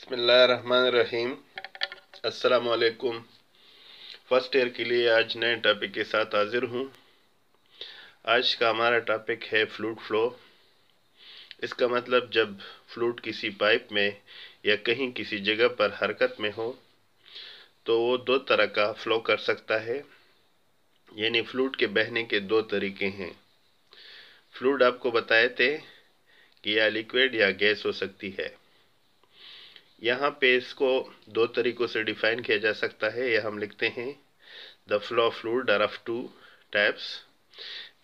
बिस्मिल्लाहिर्रहमानिर्रहीम। अस्सलाम वालेकुम। फर्स्ट ईयर के लिए आज नए टॉपिक के साथ हाजिर हूँ। आज का हमारा टॉपिक है फ्लूइड फ्लो। इसका मतलब जब फ्लूइड किसी पाइप में या कहीं किसी जगह पर हरकत में हो तो वो दो तरह का फ्लो कर सकता है, यानी फ्लूइड के बहने के दो तरीके हैं। फ्लूइड आपको बताए थे कि या लिक्विड या गैस हो सकती है। यहाँ पे इसको दो तरीकों से डिफाइन किया जा सकता है, यह हम लिखते हैं the flow of fluid are of two types.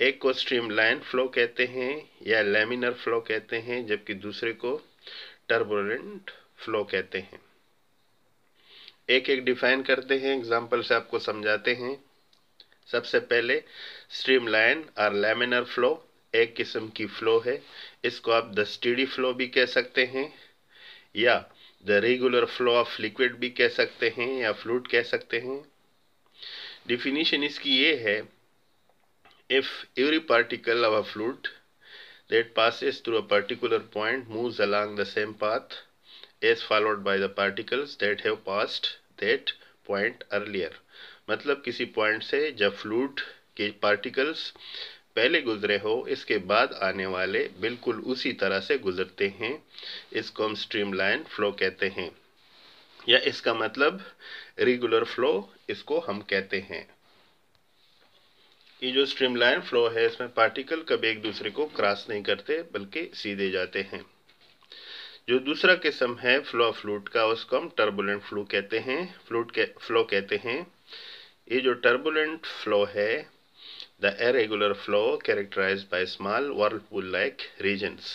एक को स्ट्रीमलाइन फ्लो कहते हैं या लैमिनर फ्लो कहते हैं, जबकि दूसरे को टर्बुलेंट फ्लो कहते हैं। एक एक डिफाइन करते हैं, एग्जांपल से आपको समझाते हैं। सबसे पहले स्ट्रीमलाइन और लैमिनर फ्लो एक किस्म की फ्लो है। इसको आप द स्टेडी फ्लो भी कह सकते हैं या the regular flow of liquid भी कह सकते हैं या फ्लूइड कह सकते हैं। डिफिनीशन इसकी ये है, if every particle of a fluid that passes through a particular point moves along the same path as followed by the particles that have passed that point earlier। मतलब किसी पॉइंट से जब फ्लूइड के particles पहले गुजरे हो, इसके बाद आने वाले बिल्कुल उसी तरह से गुजरते हैं। इसको हम स्ट्रीमलाइन फ्लो कहते हैं, या इसका मतलब रेगुलर फ्लो इसको हम कहते हैं। ये जो स्ट्रीमलाइन फ्लो है, इसमें पार्टिकल कभी एक दूसरे को क्रॉस नहीं करते बल्कि सीधे जाते हैं। जो दूसरा किस्म है फ्लो ऑफ फ्लूइड का, उसको हम टर्बुलेंट फ्लो कहते हैं, फ्लूइड के फ्लो कहते हैं। ये जो टर्बुलेंट फ्लो है, the irregular flow characterized by small whirlpool like regions.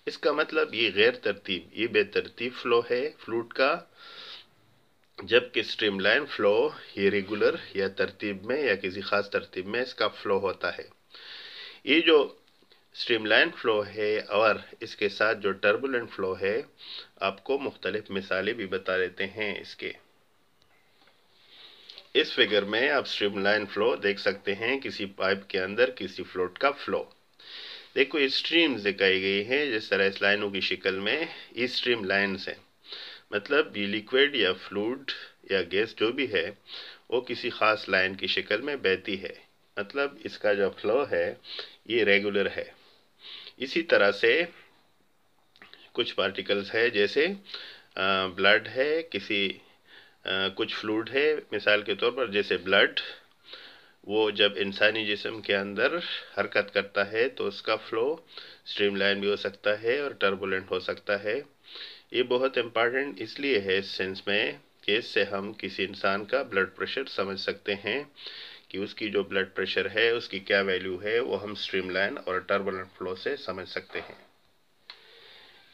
इसका मतलब ये गैर तरतीब, ये बेतरतीब फ्लो है फ्लूइड का, जबकि स्ट्रीमलाइन फ्लो ये रेगुलर या तरतीब में या किसी खास तरतीब में इसका फ्लो होता है। ये जो स्ट्रीमलाइन फ्लो है और इसके साथ जो टर्बुलेंट फ्लो है, आपको मुख्तलिफ मिसालें भी बता देते हैं इसके। इस फिगर में आप स्ट्रीमलाइन फ्लो देख सकते हैं, किसी पाइप के अंदर किसी फ्लूइड का फ्लो। देखो ये स्ट्रीम्स दिखाई गई हैं, जिस तरह इस लाइनों की शक्ल में ये स्ट्रीम लाइन्स हैं। मतलब ये लिक्विड या फ्लूइड या गैस जो भी है वो किसी खास लाइन की शक्ल में बहती है। मतलब इसका जो फ्लो है ये रेगुलर है। इसी तरह से कुछ पार्टिकल्स है, जैसे ब्लड है, कुछ फ्लूइड है, मिसाल के तौर पर जैसे ब्लड, वो जब इंसानी जिस्म के अंदर हरकत करता है तो उसका फ्लो स्ट्रीमलाइन भी हो सकता है और टर्बुलेंट हो सकता है। ये बहुत इम्पॉर्टेंट इसलिए है इस सेंस में कि इससे हम किसी इंसान का ब्लड प्रेशर समझ सकते हैं कि उसकी जो ब्लड प्रेशर है उसकी क्या वैल्यू है, वो हम स्ट्रीमलाइन और टर्बुलेंट फ्लो से समझ सकते हैं।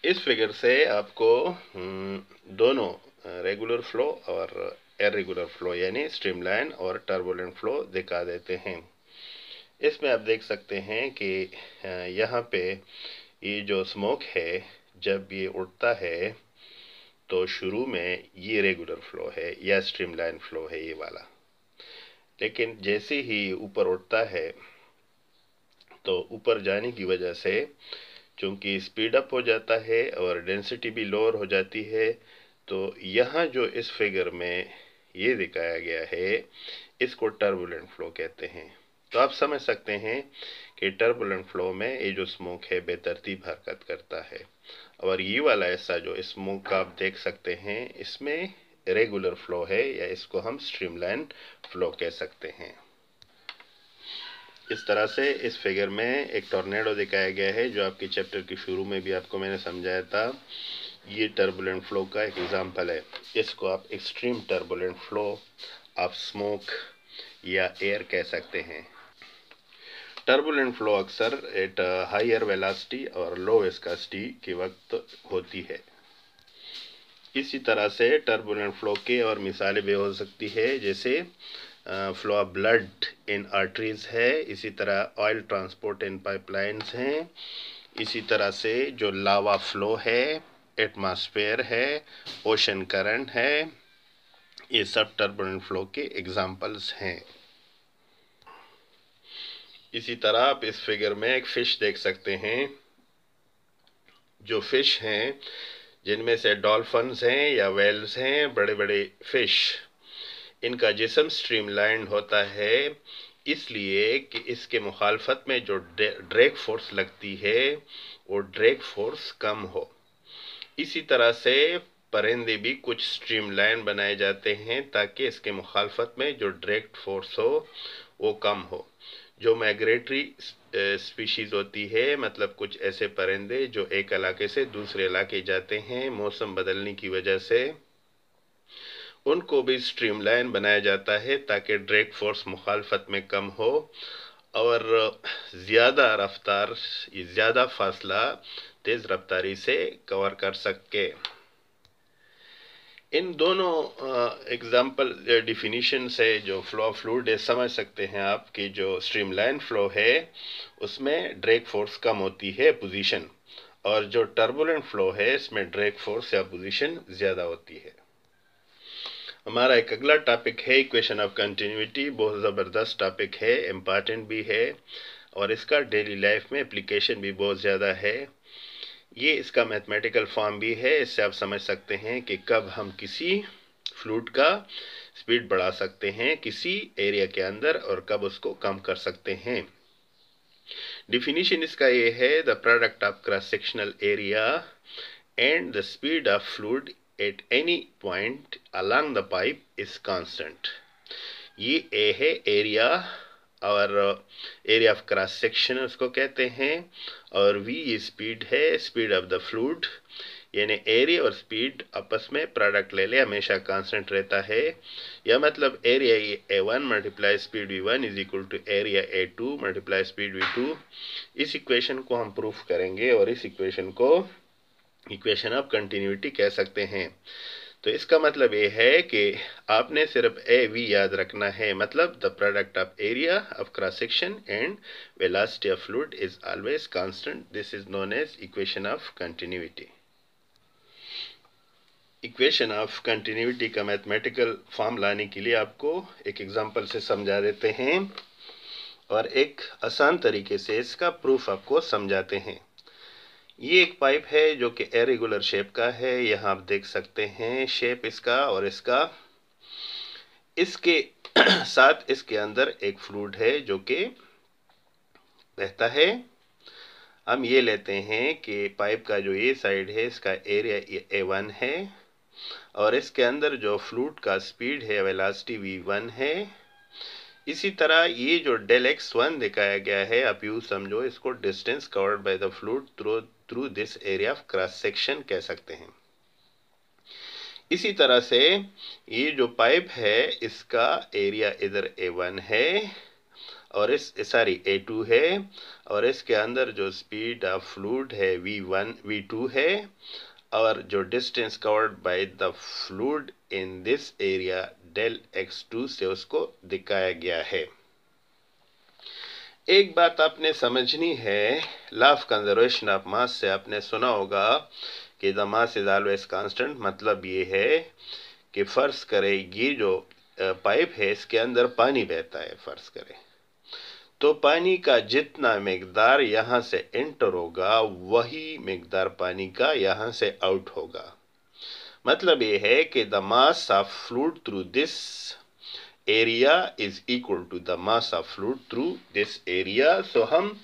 इस फिगर से आपको दोनों रेगुलर फ्लो और इरेगुलर फ्लो यानी स्ट्रीमलाइन और टर्बुलेंट फ्लो दिखा देते हैं। इसमें आप देख सकते हैं कि यहाँ पे ये जो स्मोक है, जब ये उड़ता है तो शुरू में ये रेगुलर फ्लो है या स्ट्रीमलाइन फ्लो है ये वाला, लेकिन जैसे ही ऊपर उड़ता है तो ऊपर जाने की वजह से चूंकि स्पीड अप हो जाता है और डेंसिटी भी लोअर हो जाती है, तो यहाँ जो इस फिगर में ये दिखाया गया है इसको टर्बुलेंट फ्लो कहते हैं। तो आप समझ सकते हैं कि टर्बुलेंट फ्लो में ये जो स्मोक है बेतरतीब हरकत करता है, और ये वाला ऐसा जो स्मोक आप देख सकते हैं इसमें रेगुलर फ्लो है या इसको हम स्ट्रीमलाइन फ्लो कह सकते हैं। इस तरह से इस फिगर में एक टॉर्नेडो दिखाया गया है, जो आपके चैप्टर के शुरू में भी आपको मैंने समझाया था। ये टर्बुलेंट फ्लो का एक एग्जांपल है। इसको आप extreme turbulent flow of smoke या एयर कह सकते हैं। टर्बुलेंट फ्लो अक्सर एट हायर वेलोसिटी और लो विस्कोसिटी के वक्त होती है। इसी तरह से टर्बुलेंट फ्लो के और मिसालें भी हो सकती है, जैसे flow of blood in arteries है, इसी तरह ऑयल ट्रांसपोर्ट इन पाइपलाइंस हैं, इसी तरह से जो लावा फ्लो है, एटमॉस्फेयर है, ओशन करंट है, ये सब टर्बुलेंट फ्लो के एग्जांपल्स हैं। इसी तरह आप इस फिगर में एक फिश देख सकते हैं। जो फिश हैं, जिनमें से डॉल्फिन्स हैं या वेल्स हैं, बड़े बड़े फिश, इनका जिस्म स्ट्रीमलाइन होता है इसलिए कि इसके मुखालफत में जो ड्रैग फोर्स लगती है वो ड्रैग फोर्स कम हो। इसी तरह से परिंदे भी कुछ स्ट्रीमलाइन बनाए जाते हैं ताकि इसके मुखालफत में जो ड्रैग फोर्स हो वो कम हो। जो माइग्रेटरी स्पीशीज होती है, मतलब कुछ ऐसे परिंदे जो एक इलाके से दूसरे इलाके जाते हैं मौसम बदलने की वजह से, उनको भी स्ट्रीमलाइन बनाया जाता है ताकि ड्रैग फोर्स मुखालफत में कम हो और ज़्यादा रफ्तार, ज़्यादा फासला तेज़ रफ्तारी से कवर कर सके। इन दोनों एग्जाम्पल डिफिनीशन से जो फ्लो ऑफ फ्लूइड है समझ सकते हैं आप कि जो स्ट्रीमलाइन फ्लो है उसमें ड्रैग फोर्स कम होती है पोजीशन, और जो टर्बुलेंट फ्लो है इसमें ड्रैग फोर्स या पोजीशन ज़्यादा होती है। हमारा एक अगला टॉपिक है इक्वेशन ऑफ कंटिन्यूटी। बहुत ज़बरदस्त टॉपिक है, इम्पॉर्टेंट भी है और इसका डेली लाइफ में एप्लीकेशन भी बहुत ज़्यादा है। ये इसका मैथमेटिकल फॉर्म भी है। इससे आप समझ सकते हैं कि कब हम किसी फ्लूइड का स्पीड बढ़ा सकते हैं किसी एरिया के अंदर और कब उसको कम कर सकते हैं। डिफिनीशन इसका ये है, the product of cross sectional area and the speed of fluid at any point along the pipe is constant. ये ए है एरिया, और एरिया ऑफ क्रॉस सेक्शन उसको कहते हैं, और वी ये स्पीड है, स्पीड ऑफ द फ्लूइड। यानी एरिया और स्पीड आपस में प्रोडक्ट ले ले हमेशा कांस्टेंट रहता है। या मतलब area A1 multiply speed V1 is equal to area A2 multiply speed V2। इस इक्वेशन को हम प्रूफ करेंगे और इस इक्वेशन को इक्वेशन ऑफ कंटिन्यूटी कह सकते हैं। तो इसका मतलब ये है कि आपने सिर्फ AV याद रखना है, मतलब the product of area of cross section and velocity of fluid is always constant. This is known as equation of continuity. Equation of continuity का मैथमेटिकल फॉर्म लाने के लिए आपको एक एग्जांपल से समझा देते हैं और एक आसान तरीके से इसका प्रूफ आपको समझाते हैं। ये एक पाइप है जो कि इरेगुलर शेप का है। यहाँ आप देख सकते हैं शेप इसका और इसका। इसके साथ इसके अंदर एक फ्लूइड है जो कि बहता है। हम ये लेते हैं कि पाइप का जो ये साइड है इसका एरिया A1 है और इसके अंदर जो फ्लूइड का स्पीड है वेलोसिटी V1 है। इसी तरह ये जो डेल x1 दिखाया गया है, आप यूँ समझो इसको distance covered by the fluid through this area of cross section कह सकते हैं। इसी तरह से ये जो पाइप है इसका एरिया इधर A1 है और A2 है और इसके अंदर जो स्पीड ऑफ फ्लूइड है V2 है और जो distance covered by the fluid in this area del x2 से उसको दिखाया गया है। एक बात आपने समझनी है, law of conservation of mass से आपने सुना होगा कि the mass is always constant. मतलब ये है कि फर्ज करेगी जो पाइप है इसके अंदर पानी बहता है, फर्ज करें, तो पानी का जितना मिकदार यहाँ से एंटर होगा वही मिकदार पानी का यहाँ से आउट होगा। मतलब ये है कि the mass of fluid through this area is equal to the mass of fluid through this area. So हम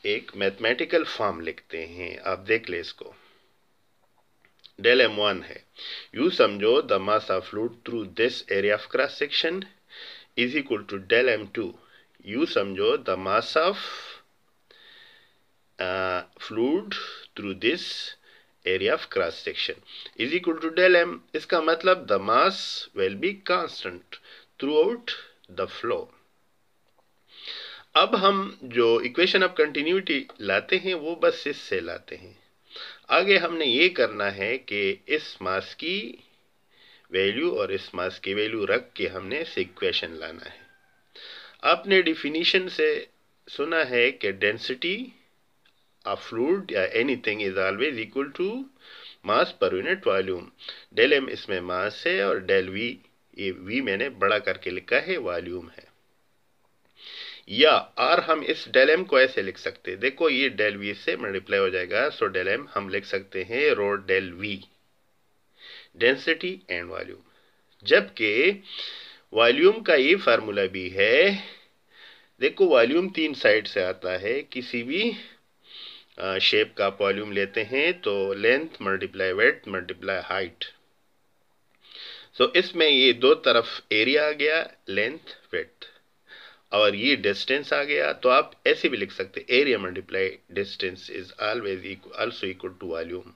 एक मैथमेटिकल फॉर्म लिखते हैं, आप देख ले इसको। डेल M1 है, यू समझो the mass of fluid through this area of cross section is equal to del M2। You समझो the mass of fluid through this area of cross section is equal to del M। इसका मतलब the mass will be constant throughout the flow. अब हम जो equation of continuity लाते हैं वो बस इससे लाते हैं। आगे हमने ये करना है कि इस मास की वैल्यू और इस मास की वैल्यू रख के हमने इस इक्वेशन लाना है। आपने डिफिनीशन से सुना है कि डेंसिटी ऑफ फ्लूइड या anything is always equal to mass per unit volume. Del M इसमें मास है और डेल V, ये V मैंने बड़ा करके लिखा है, वॉल्यूम है। या और हम इस डेल एम को ऐसे लिख सकते हैं, देखो ये डेल वी से मल्टीप्लाई हो जाएगा, सो डेल एम हम लिख सकते हैं rho del V, density and volume. जबकि वॉल्यूम का ये फार्मूला भी है, देखो वॉल्यूम तीन साइड से आता है, किसी भी शेप का आप वॉल्यूम लेते हैं तो length multiply width multiply height, so इसमें ये दो तरफ एरिया आ गया, लेंथ विड्थ, और ये डिस्टेंस आ गया, तो आप ऐसे भी लिख सकते हैं area multiply distance is always also equal to volume.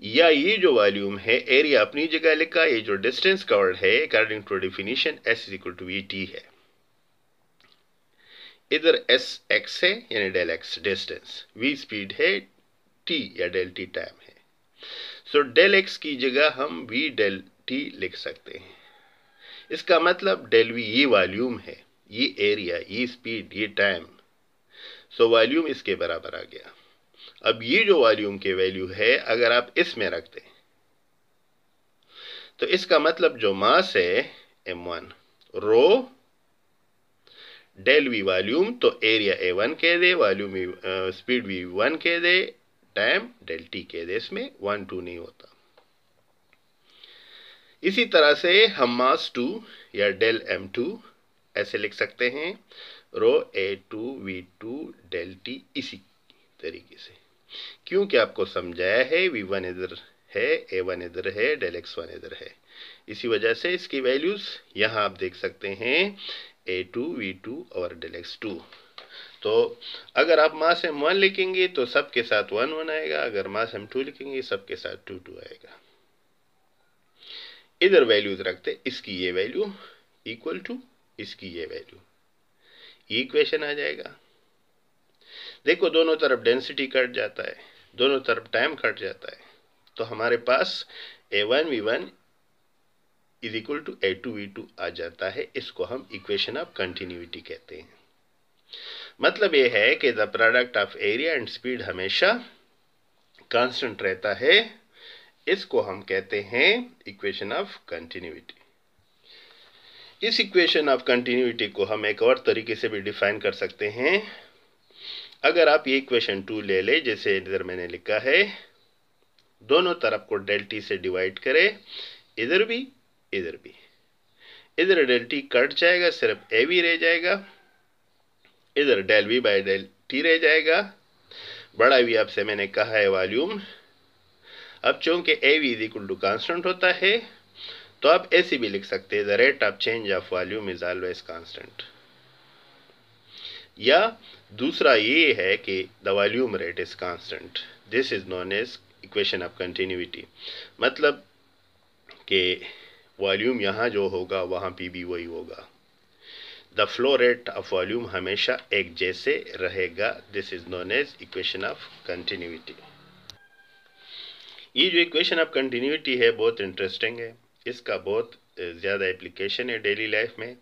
या ये जो वॉल्यूम है एरिया अपनी जगह लिखा, ये जो डिस्टेंस कवर्ड है according to definition s is equal to v t है, इधर एस एक्स है यानी del x distance, v speed है, टी या डेल टी टाइम है, सो डेल एक्स की जगह हम वी डेल टी लिख सकते हैं। इसका मतलब डेल वी ये वॉल्यूम है, ये एरिया, ये स्पीड, ये टाइम, सो वॉल्यूम इसके बराबर आ गया। अब ये जो वॉल्यूम के वैल्यू है अगर आप इसमें रख दें तो इसका मतलब जो मास है m1 रो डेल वी वॉल्यूम, तो एरिया a1 कह दे, वॉल्यूम स्पीड v1 कह दे, टाइम डेल टी कह दे, इसमें 1 2 नहीं होता। इसी तरह से हम मास 2 या डेल m2 ऐसे लिख सकते हैं, रो a2 v2 डेल टी, इसी तरीके से, क्योंकि आपको समझाया है v1 इधर है, a1 इधर है, डेल x1 इधर है, इसी वजह से इसकी वैल्यूज यहां आप देख सकते हैं a2 v2 और डेल x2। तो अगर आप मास m1 लिखेंगे तो सबके साथ 1 1 आएगा, अगर मास m2 लिखेंगे सबके साथ 2 2 आएगा। इधर वैल्यूज रखते, इसकी ये वैल्यू इक्वल टू इसकी ये वैल्यू, ये इक्वेशन आ जाएगा। देखो दोनों तरफ डेंसिटी कट जाता है, दोनों तरफ टाइम कट जाता है, तो हमारे पास a1 v1 is equal to a2 v2 आ जाता है। इसको हम इक्वेशन ऑफ कंटिन्यूटी कहते हैं। मतलब ये है कि the product of area and speed हमेशा कांस्टेंट रहता है, इसको हम कहते हैं इक्वेशन ऑफ कंटिन्यूटी। इस इक्वेशन ऑफ कंटिन्यूटी को हम एक और तरीके से भी डिफाइन कर सकते हैं। अगर आप ये इक्वेशन 2 ले ले, जैसे इधर मैंने लिखा है, दोनों तरफ को डेल टी से डिवाइड करें, इधर भी इधर भी, इधर डेल टी कट जाएगा, सिर्फ ए वी रह जाएगा, इधर del v by del t रह जाएगा, बड़ा वी आपसे मैंने कहा है वॉल्यूम। अब चूंकि a v is equal to constant होता है तो आप ऐसे भी लिख सकते हैं, the rate of change of volume is always constant, या दूसरा ये है कि the volume rate is constant, this is known as equation of continuity. मतलब कि वॉल्यूम यहाँ जो होगा वहाँ पे भी वही होगा, the flow rate of volume हमेशा एक जैसे रहेगा, this is known as equation of continuity. ये जो इक्वेशन ऑफ कंटिन्यूटी है बहुत इंटरेस्टिंग है, इसका बहुत ज़्यादा एप्लीकेशन है डेली लाइफ में।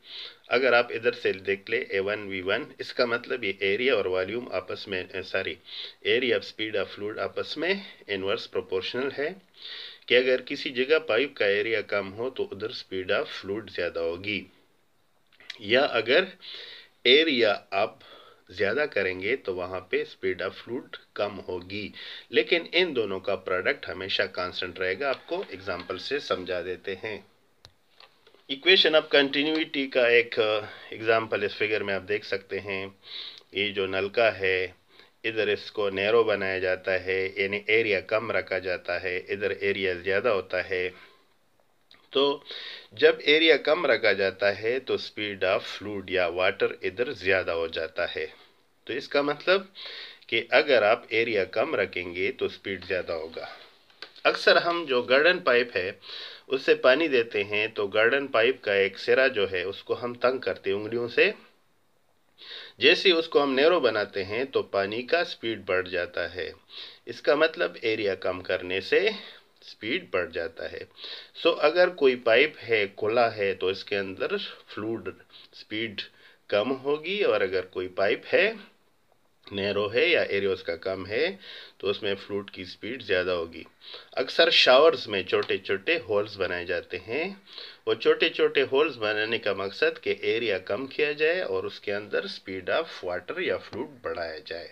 अगर आप इधर से देख ले a1 v1, इसका मतलब ये एरिया और वॉल्यूम आपस में area of speed of fluid आपस में इनवर्स प्रोपोर्शनल है, कि अगर किसी जगह पाइप का एरिया कम हो तो उधर स्पीड ऑफ फ्लूइड ज़्यादा होगी, या अगर एरिया आप ज़्यादा करेंगे तो वहाँ पे स्पीड ऑफ फ्लूइड कम होगी, लेकिन इन दोनों का प्रोडक्ट हमेशा कांस्टेंट रहेगा। आपको एग्जांपल से समझा देते हैं। इक्वेशन ऑफ कंटिन्यूटी का एक एग्जांपल इस फिगर में आप देख सकते हैं। ये जो नलका है इधर इसको नैरो बनाया जाता है, यानी एरिया कम रखा जाता है, इधर एरिया ज़्यादा होता है। तो जब एरिया कम रखा जाता है तो स्पीड ऑफ फ्लूइड या वाटर इधर ज़्यादा हो जाता है। तो इसका मतलब कि अगर आप एरिया कम रखेंगे तो स्पीड ज़्यादा होगा। अक्सर हम जो गार्डन पाइप है उससे पानी देते हैं, तो गार्डन पाइप का एक सिरा जो है उसको हम तंग करते हैं उंगलियों से, जैसे ही उसको हम नैरो बनाते हैं तो पानी का स्पीड बढ़ जाता है। इसका मतलब एरिया कम करने से स्पीड बढ़ जाता है। सो अगर कोई पाइप है खुला है तो इसके अंदर फ्लूइड स्पीड कम होगी, और अगर कोई पाइप है नैरो है या एरिया उसका कम है तो उसमें फ्लूइड की स्पीड ज़्यादा होगी। अक्सर शावर्स में छोटे छोटे होल्स बनाए जाते हैं। वो छोटे छोटे होल्स बनाने का मकसद कि एरिया कम किया जाए और उसके अंदर स्पीड ऑफ वाटर या फ्लूइड बढ़ाया जाए।